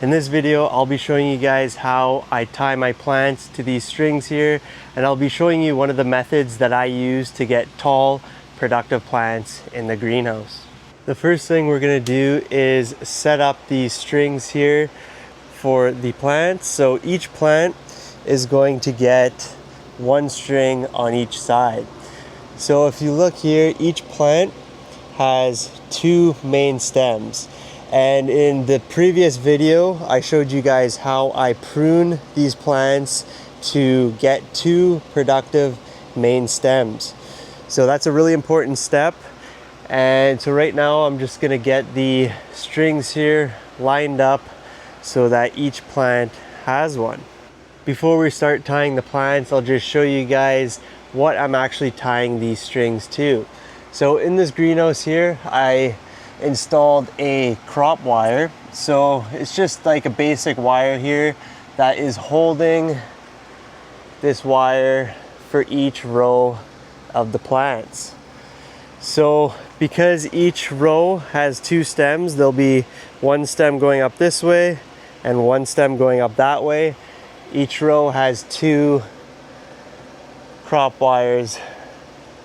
In this video, I'll be showing you guys how I tie my plants to these strings here, and I'll be showing you one of the methods that I use to get tall, productive plants in the greenhouse. The first thing we're gonna do is set up these strings here for the plants. So each plant is going to get one string on each side. So if you look here, each plant has two main stems. And in the previous video, I showed you guys how I prune these plants to get two productive main stems. So that's a really important step. And so right now I'm just gonna get the strings here lined up so that each plant has one. Before we start tying the plants, I'll just show you guys what I'm actually tying these strings to. So in this greenhouse here, I installed a crop wire. So it's just like a basic wire here that is holding this wire for each row of the plants. So because each row has two stems, there'll be one stem going up this way and one stem going up that way. Each row has two crop wires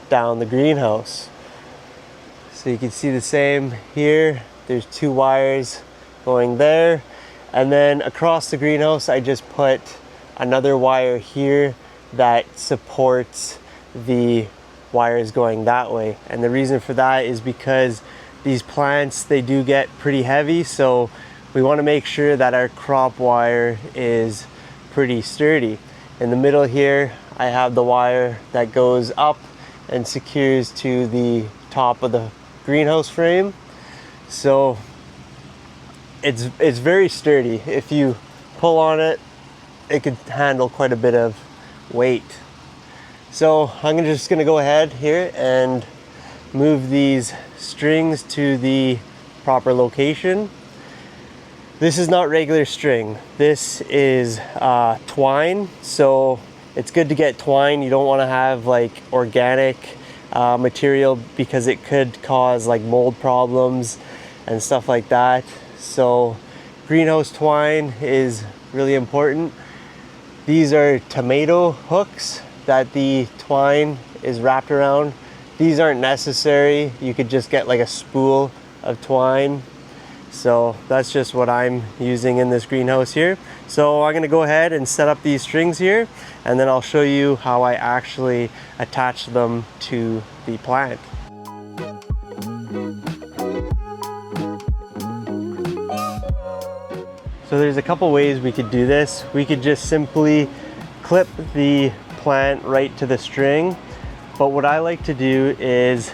down the greenhouse. So you can see the same here. There's two wires going there. And then across the greenhouse, I just put another wire here that supports the wires going that way. And the reason for that is because these plants, they do get pretty heavy. So we want to make sure that our crop wire is pretty sturdy. In the middle here, I have the wire that goes up and secures to the top of the greenhouse frame. So it's very sturdy. If you pull on it, it could handle quite a bit of weight. So I'm just gonna go ahead here and move these strings to the proper location. This is not regular string. This is twine. So it's good to get twine. You don't want to have like organic material because it could cause like mold problems and stuff like that. So greenhouse twine is really important. These are tomato hooks that the twine is wrapped around. These aren't necessary. You could just get like a spool of twine. So that's just what I'm using in this greenhouse here. So I'm gonna go ahead and set up these strings here, and then I'll show you how I actually attach them to the plant. So there's a couple ways we could do this. We could just simply clip the plant right to the string. But what I like to do is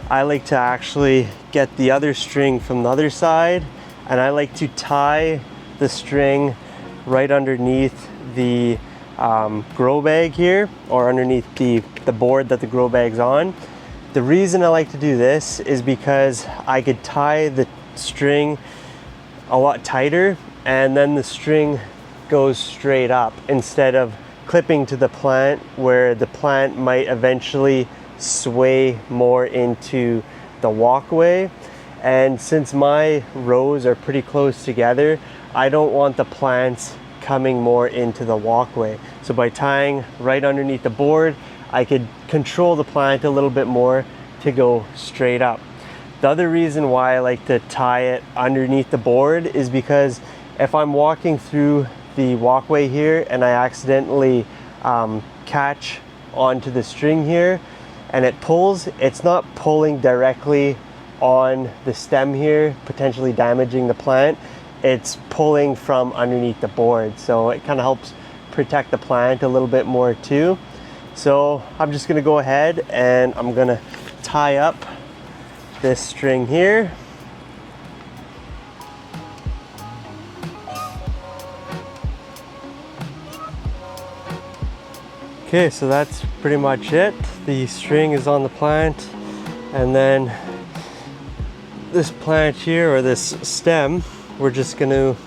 I like to actually get the other string from the other side, and I like to tie the string right underneath the grow bag here, or underneath the board that the grow bag's on. The reason I like to do this is because I could tie the string a lot tighter, and then the string goes straight up instead of clipping to the plant, where the plant might eventually sway more into the walkway. And since my rows are pretty close together, I don't want the plants coming more into the walkway. So by tying right underneath the board, I could control the plant a little bit more to go straight up. The other reason why I like to tie it underneath the board is because if I'm walking through the walkway here and I accidentally catch onto the string here and it pulls, it's not pulling directly on the stem here, potentially damaging the plant. It's pulling from underneath the board. So it kind of helps protect the plant a little bit more too. So I'm just gonna go ahead and I'm gonna tie up this string here. Okay, so that's pretty much it. The string is on the plant, and then this plant here, or this stem, we're just going to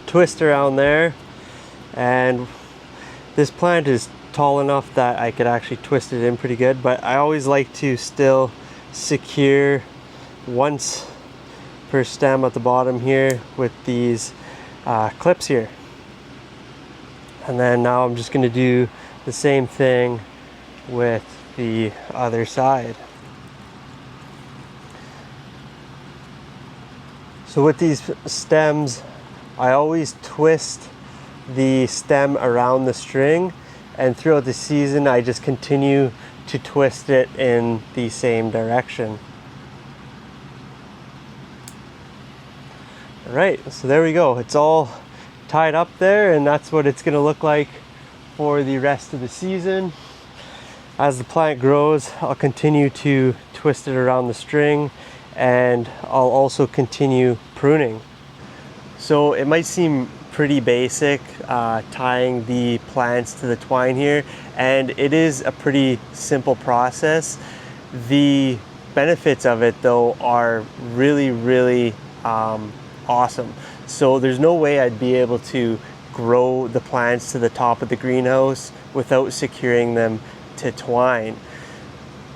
twist around there. And this plant is tall enough that I could actually twist it in pretty good, but I always like to still secure once per stem at the bottom here with these clips here. And then now I'm just going to do the same thing with the other side. So with these stems, I always twist the stem around the string, and throughout the season I just continue to twist it in the same direction. All right, so there we go. It's all tied up there, and that's what it's going to look like for the rest of the season. As the plant grows, I'll continue to twist it around the string, and I'll also continue pruning. So it might seem pretty basic tying the plants to the twine here, and it is a pretty simple process. The benefits of it though are really awesome. So there's no way I'd be able to grow the plants to the top of the greenhouse without securing them to twine.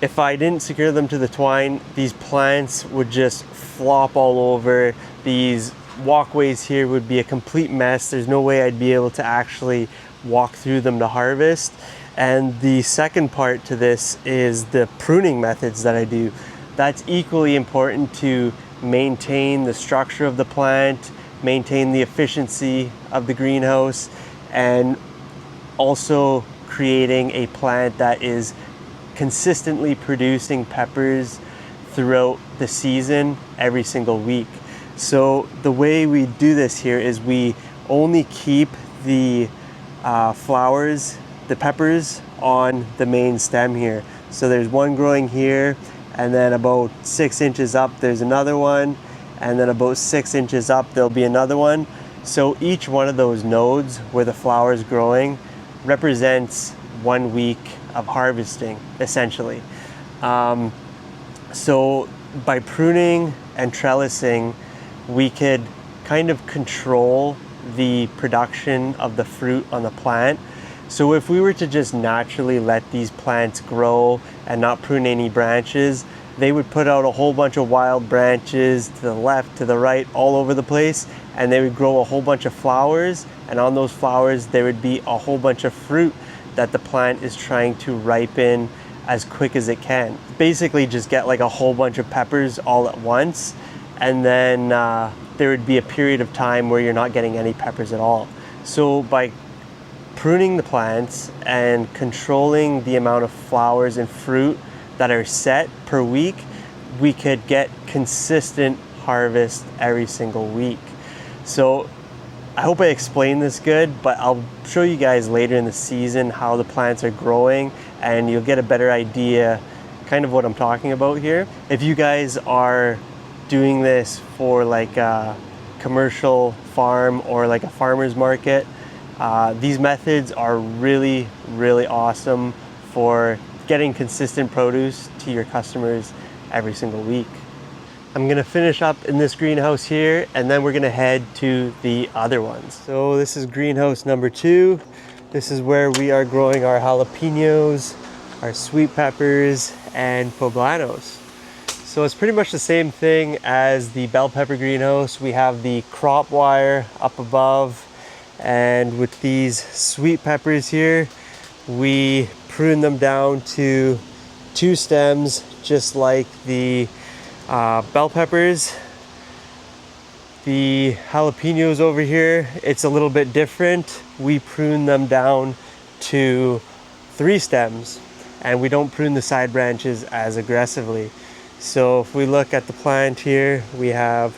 If I didn't secure them to the twine, these plants would just flop all over. These walkways here would be a complete mess. There's no way I'd be able to actually walk through them to harvest. And the second part to this is the pruning methods that I do. That's equally important to maintain the structure of the plant, maintain the efficiency of the greenhouse, and also creating a plant that is consistently producing peppers throughout the season every single week. So the way we do this here is we only keep the flowers, the peppers, on the main stem here. So there's one growing here, and then about 6 inches up there's another one, and then about 6 inches up there'll be another one. So each one of those nodes where the flower is growing represents 1 week of harvesting, essentially. So by pruning and trellising, we could kind of control the production of the fruit on the plant. So if we were to just naturally let these plants grow and not prune any branches, they would put out a whole bunch of wild branches to the left, to the right, all over the place, and they would grow a whole bunch of flowers, and on those flowers there would be a whole bunch of fruit that the plant is trying to ripen as quick as it can. Basically just get like a whole bunch of peppers all at once, and then there would be a period of time where you're not getting any peppers at all. So by pruning the plants and controlling the amount of flowers and fruit that are set per week, we could get consistent harvest every single week. So I hope I explained this good, but I'll show you guys later in the season how the plants are growing, and you'll get a better idea kind of what I'm talking about here. If you guys are doing this for like a commercial farm or like a farmer's market, these methods are really awesome for getting consistent produce to your customers every single week. I'm gonna finish up in this greenhouse here, and then we're gonna head to the other ones. So this is greenhouse number 2. This is where we are growing our jalapenos, our sweet peppers, and poblanos. So it's pretty much the same thing as the bell pepper greenhouse. We have the crop wire up above, and with these sweet peppers here, we prune them down to 2 stems, just like the bell peppers. The jalapenos over here, it's a little bit different. We prune them down to 3 stems, and we don't prune the side branches as aggressively. So if we look at the plant here, we have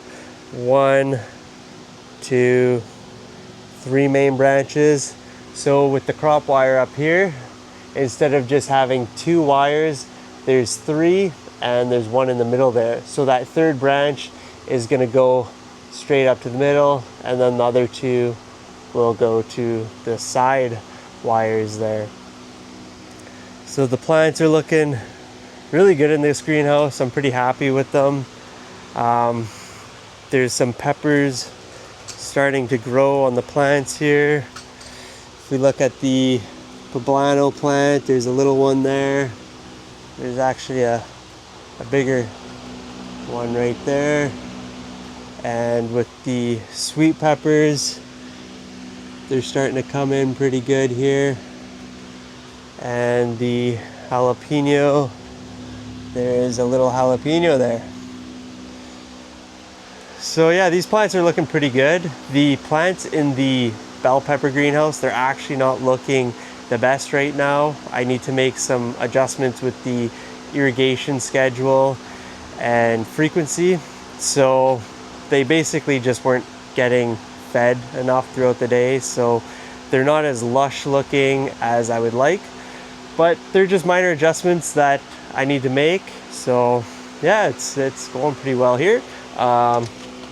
1, 2, 3 main branches. So with the crop wire up here, instead of just having 2 wires, there's 3, and there's 1 in the middle there. So that 3rd branch is going to go straight up to the middle, and then the other 2 will go to the side wires there. So the plants are looking really good in this greenhouse. I'm pretty happy with them. There's some peppers starting to grow on the plants here. If we look at the poblano plant, there's a little one there. There's actually a bigger one right there. And with the sweet peppers, they're starting to come in pretty good here. And the jalapeno, there's a little jalapeno there. So yeah, these plants are looking pretty good. The plants in the bell pepper greenhouse, they're actually not looking the best right now. I need to make some adjustments with the irrigation schedule and frequency. So they basically just weren't getting fed enough throughout the day. So they're not as lush looking as I would like, but they're just minor adjustments that I need to make. So yeah, it's going pretty well here.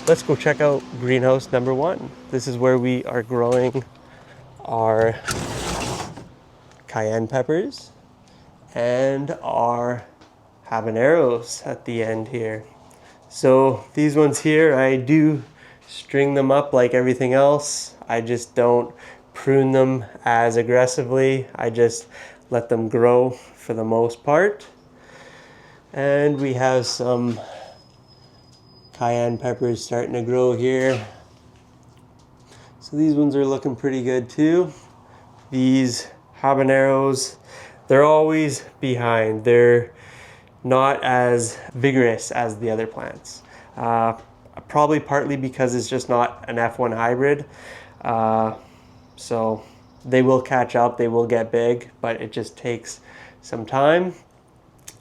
Let's go check out greenhouse number 1. This is where we are growing our cayenne peppers and our habaneros at the end here. So these ones here, I do string them up like everything else. I just don't prune them as aggressively. I just let them grow for the most part. And we have some cayenne peppers starting to grow here. So these ones are looking pretty good too. These habaneros, they're always behind. They're not as vigorous as the other plants. Probably partly because it's just not an F1 hybrid. So they will catch up, they will get big, but it just takes some time.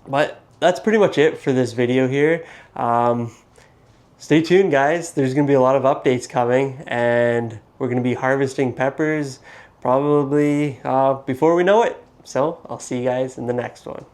But that's pretty much it for this video here. Stay tuned, guys. There's going to be a lot of updates coming, and we're going to be harvesting peppers probably before we know it. So I'll see you guys in the next one.